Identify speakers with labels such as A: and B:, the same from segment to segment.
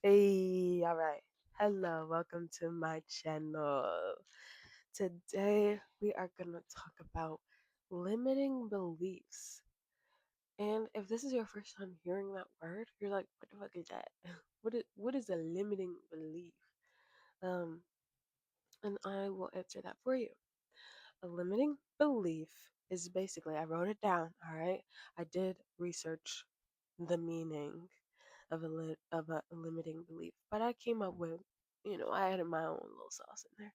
A: Hey, all right. Hello, welcome to my channel. Today we are going to talk about limiting beliefs. And if this is your first time hearing that word, you're like, what the fuck is that? What is a limiting belief? Um, and I will answer that for you. A limiting belief is basically, I wrote it down, all right? I did research the meaning of a limiting belief, but I came up with, I added my own little sauce in there.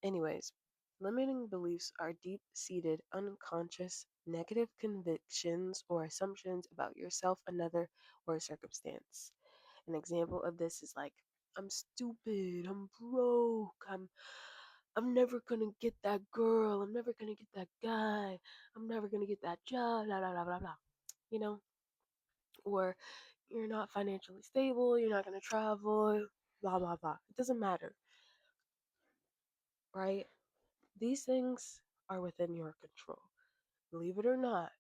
A: Anyways, limiting beliefs are deep-seated, unconscious, negative convictions or assumptions about yourself, another, or a circumstance. An example of this is like, I'm stupid, I'm broke, I'm never gonna get that girl, I'm never gonna get that guy, I'm never gonna get that job, blah blah blah blah blah. You know, or you're not financially stable, you're not gonna travel, blah blah blah. It doesn't matter, right? These things are within your control. Believe it or not,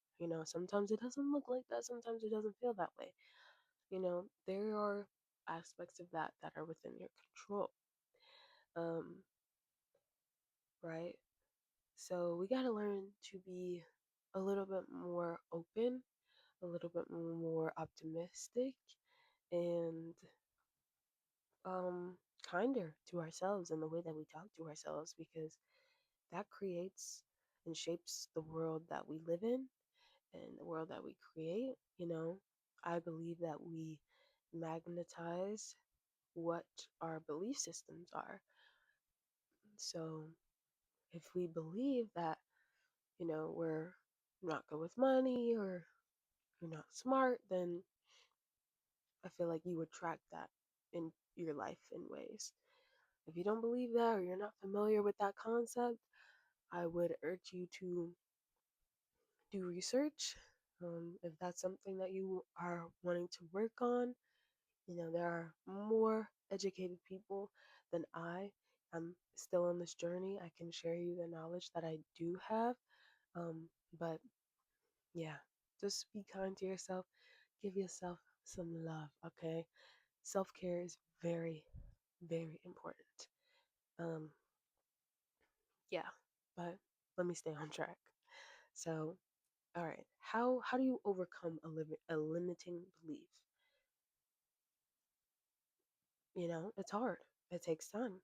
A: sometimes it doesn't look like that, sometimes it doesn't feel that way. There are aspects of that are within your control. Um, right? So we got to learn to be a little bit more open, a little bit more optimistic, and um, kinder to ourselves in the way that we talk to ourselves because that creates and shapes the world that we live in and the world that we create. I believe that we magnetize what our belief systems are. So if we believe that, we're not good with money or you're not smart, then I feel like you attract that in your life in ways. If you don't believe that or you're not familiar with that concept, I would urge you to do research. If that's something that you are wanting to work on, there are more educated people than I. I'm still on this journey. I can share you the knowledge that I do have. But yeah, just be kind to yourself. Give yourself some love, okay? Self care is very, very important. Um, yeah, but let me stay on track. So, all right, how do you overcome a limiting belief? It's hard. It takes time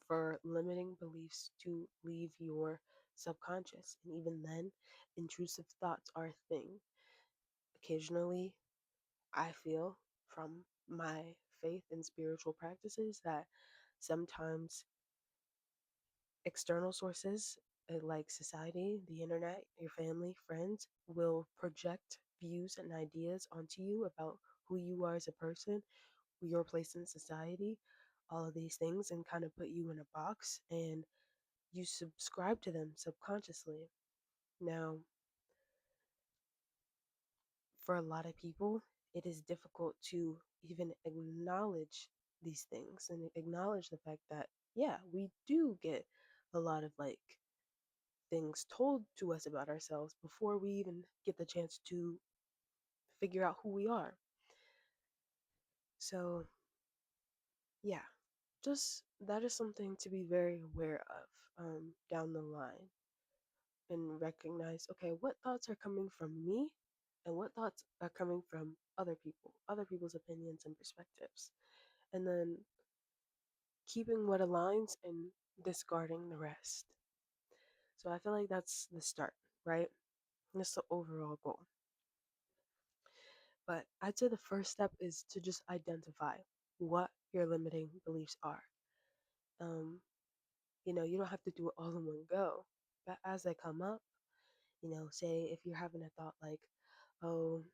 A: for limiting beliefs to leave your subconscious, and even then, intrusive thoughts are a thing. Occasionally, I feel from my faith and spiritual practices that sometimes external sources like society, the internet, your family, friends will project views and ideas onto you about who you are as a person, your place in society, all of these things, and kind of put you in a box and you subscribe to them subconsciously. Now, for a lot of people, it is difficult to even acknowledge these things and acknowledge the fact that, yeah, we do get a lot of like things told to us about ourselves before we even get the chance to figure out who we are. So, yeah, just that is something to be very aware of down the line and recognize okay, what thoughts are coming from me and what thoughts are coming from other people, other people's opinions and perspectives. And then keeping what aligns and discarding the rest. So I feel like that's the start, right? That's the overall goal. But I'd say the first step is to just identify what your limiting beliefs are. Um, you don't have to do it all in one go, but as they come up, say if you're having a thought like, oh,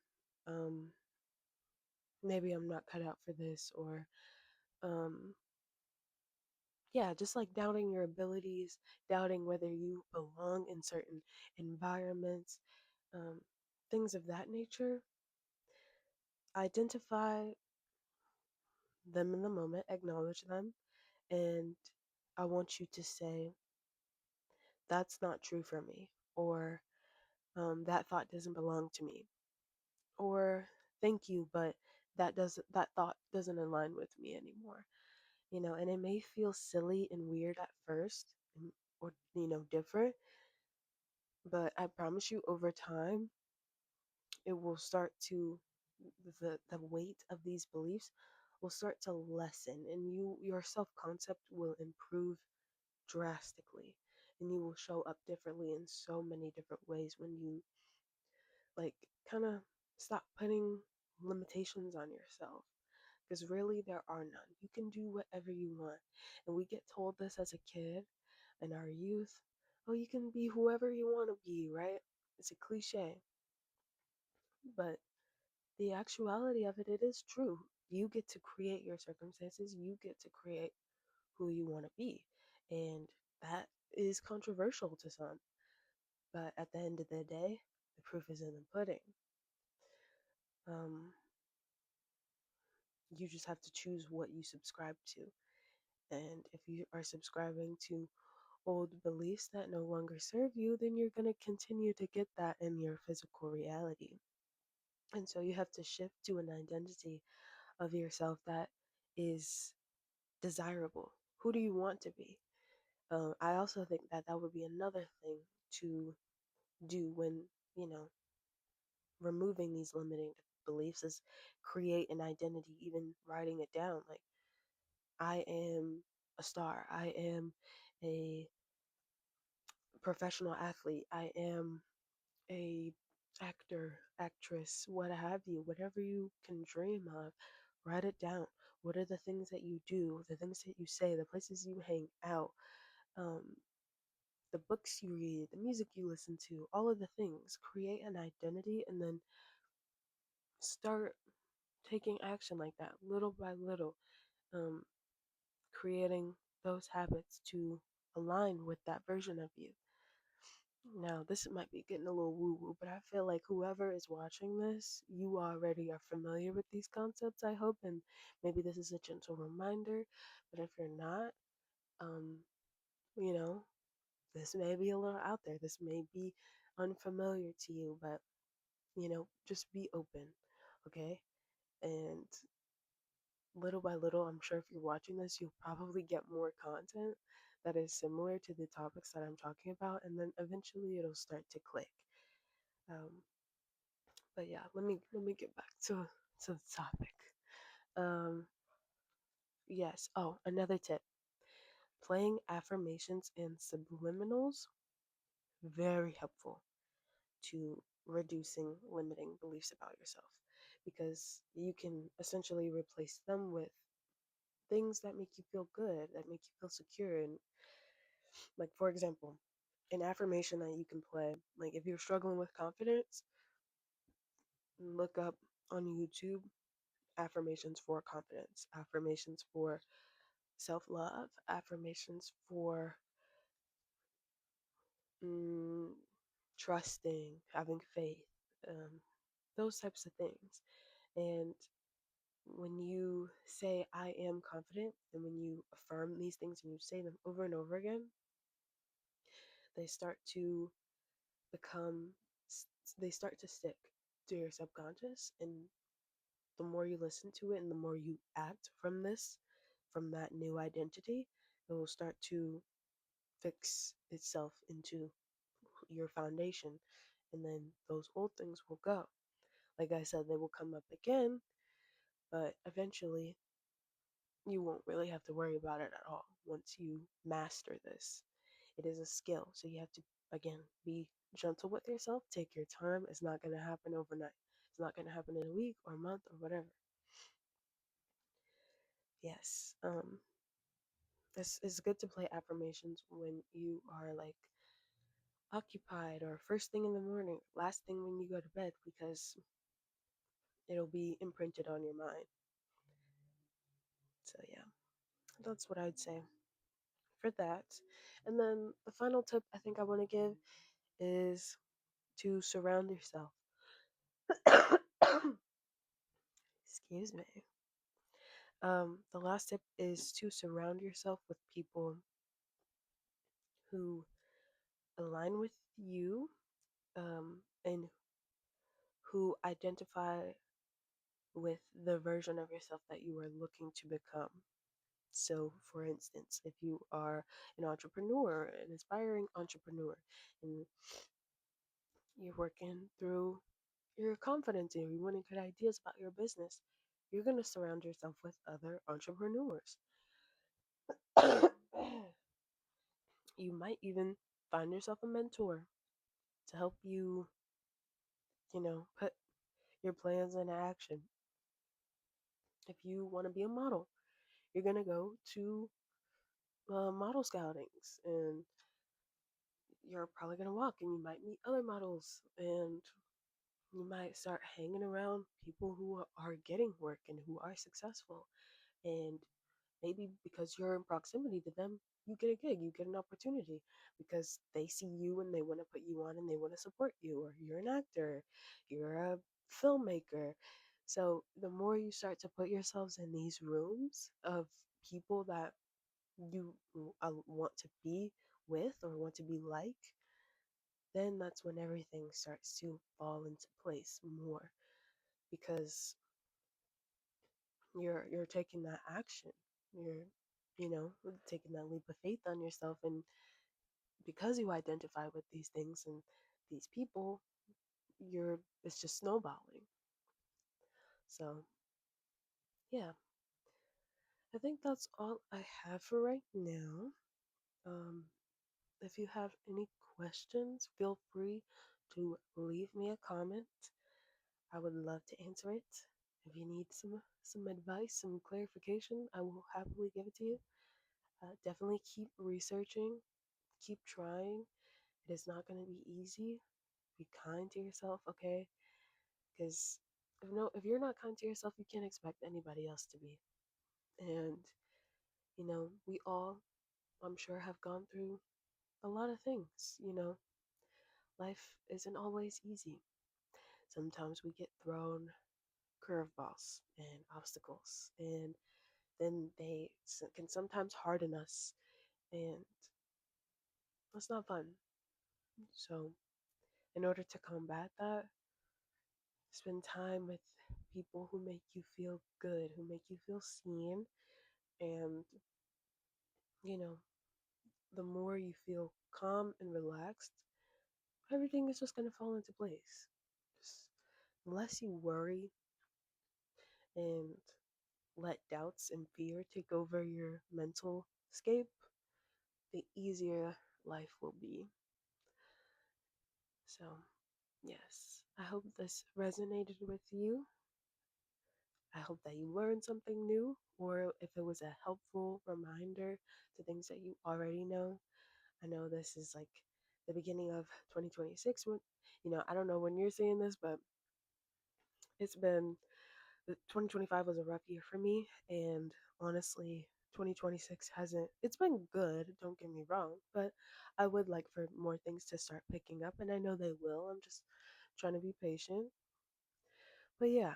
A: um, maybe I'm not cut out for this, or um, yeah, just like doubting your abilities, doubting whether you belong in certain environments, um, things of that nature. Identify them in the moment, acknowledge them, and I want you to say, that's not true for me, or that thought doesn't belong to me, or thank you, but that thought doesn't align with me anymore. And it may feel silly and weird at first, or different, but I promise you, over time, it will start to the weight of these beliefs will start to lessen, and your self-concept will improve drastically, and you will show up differently in so many different ways when you, like, kind of stop putting limitations on yourself, because really there are none. You can do whatever you want, and we get told this as a kid in our youth. Oh, you can be whoever you want to be, right? It's a cliche, but the actuality of it, it is true. You get to create your circumstances, you get to create who you want to be. And that is controversial to some. But at the end of the day, the proof is in the pudding. Um, you just have to choose what you subscribe to. And if you are subscribing to old beliefs that no longer serve you, then you're going to continue to get that in your physical reality. And so you have to shift to an identity of yourself that is desirable. Who do you want to be? I also think that that would be another thing to do when, you know, removing these limiting beliefs, is create an identity, even writing it down. Like, I am a star. I am a professional athlete. I am a actor, actress, what have you, whatever you can dream of, write it down. What are the things that you do, the things that you say, the places you hang out, um, the books you read, the music you listen to, all of the things. Create an identity and then start taking action like that, little by little, um, creating those habits to align with that version of you. Now, this might be getting a little woo woo, but I feel like whoever is watching this, you already are familiar with these concepts, I hope, and maybe this is a gentle reminder. But if you're not, um, you know, this may be a little out there. This may be unfamiliar to you, but, just be open, okay? And little by little, I'm sure if you're watching this, you'll probably get more content that is similar to the topics that I'm talking about, and then eventually it'll start to click. Um, but yeah, let me get back to the topic. Um, yes. Oh, another tip: playing affirmations and subliminals, very helpful to reducing limiting beliefs about yourself, because you can essentially replace them with things that make you feel good, that make you feel secure. And, like, for example, an affirmation that you can play, like, if you're struggling with confidence, look up on YouTube affirmations for confidence, affirmations for self love, affirmations for mm, trusting, having faith, um, those types of things. And when you say, I am confident, and when you affirm these things and you say them over and over again, they start to become, they start to stick to your subconscious. And the more you listen to it and the more you act from that new identity, it will start to fix itself into your foundation. And then those old things will go. Like I said, they will come up again, but eventually you won't really have to worry about it at all once you master this. It is a skill. So you have to, again, be gentle with yourself. Take your time. It's not going to happen overnight. It's not going to happen in a week or a month or whatever. Yes. It's good to play affirmations when you are, like, occupied, or first thing in the morning, last thing when you go to bed, because it'll be imprinted on your mind. So yeah, that's what I'd say for that. And then the final tip I think I want to give is to surround yourself. Excuse me. The last tip is to surround yourself with people who align with you, and who identify with the version of yourself that you are looking to become. So, for instance, if you are an entrepreneur, an aspiring entrepreneur, and you're working through your confidence and you want to get ideas about your business, you're going to surround yourself with other entrepreneurs. You might even find yourself a mentor to help you, put your plans into action. If you want to be a model, you're going to go to model scoutings and you're probably going to walk and you might meet other models and you might start hanging around people who are getting work and who are successful. And maybe because you're in proximity to them, you get a gig, you get an opportunity because they see you and they want to put you on and they want to support you, or you're an actor, you're a filmmaker. So the more you start to put yourselves in these rooms of people that you want to be with or want to be like, then that's when everything starts to fall into place more because you're taking that action. You're taking that leap of faith on yourself, and because you identify with these things and these people, you're it's just snowballing. So, yeah, I think that's all I have for right now. Um if you have any questions, feel free to leave me a comment. I would love to answer it. If you need some advice, some clarification, I will happily give it to you. Definitely keep researching, keep trying. It is not going to be easy. Be kind to yourself, okay? Because if you're not kind to yourself, you can't expect anybody else to be. And we all, I'm sure, have gone through a lot of things. Life isn't always easy. Sometimes we get thrown curveballs and obstacles, and then they can sometimes harden us, and that's not fun. So, in order to combat that, spend time with people who make you feel good, who make you feel seen, and you know, the more you feel calm and relaxed, everything is just going to fall into place. Just the less you worry and let doubts and fear take over your mental scape, the easier life will be. So, yes, I hope this resonated with you. I hope that you learned something new, or if it was a helpful reminder to things that you already know. I know this is like the beginning of 2026. I don't know when you're seeing this, but it's been 2025 was a rough year for me, and honestly, 2026 hasn't. It's been good, don't get me wrong, but I would like for more things to start picking up, and I know they will. I'm just trying to be patient. But yeah,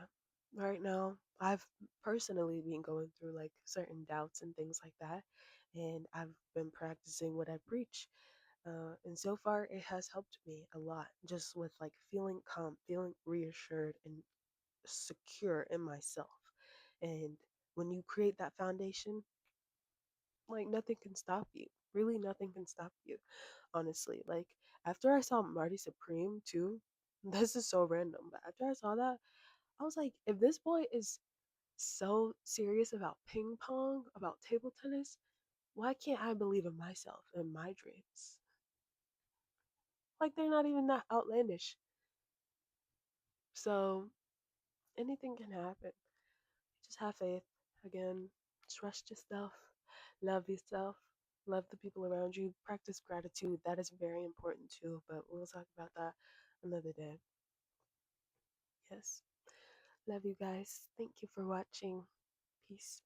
A: right now I've personally been going through like certain doubts and things like that, and I've been practicing what I preach. And so far, it has helped me a lot, just with like feeling calm, feeling reassured, and secure in myself. And when you create that foundation, like nothing can stop you. Really, nothing can stop you, honestly. Like, after I saw Marty Supreme too, this is so random, but after I saw that, I was like, if this boy is so serious about ping pong, about table tennis, why can't I believe in myself and my dreams? Like, they're not even that outlandish. So, anything can happen. Just have faith. Again, trust yourself, love yourself, love the people around you, practice gratitude. That is very important too, but we'll talk about that another day. Yes. Love you guys. Thank you for watching. Peace.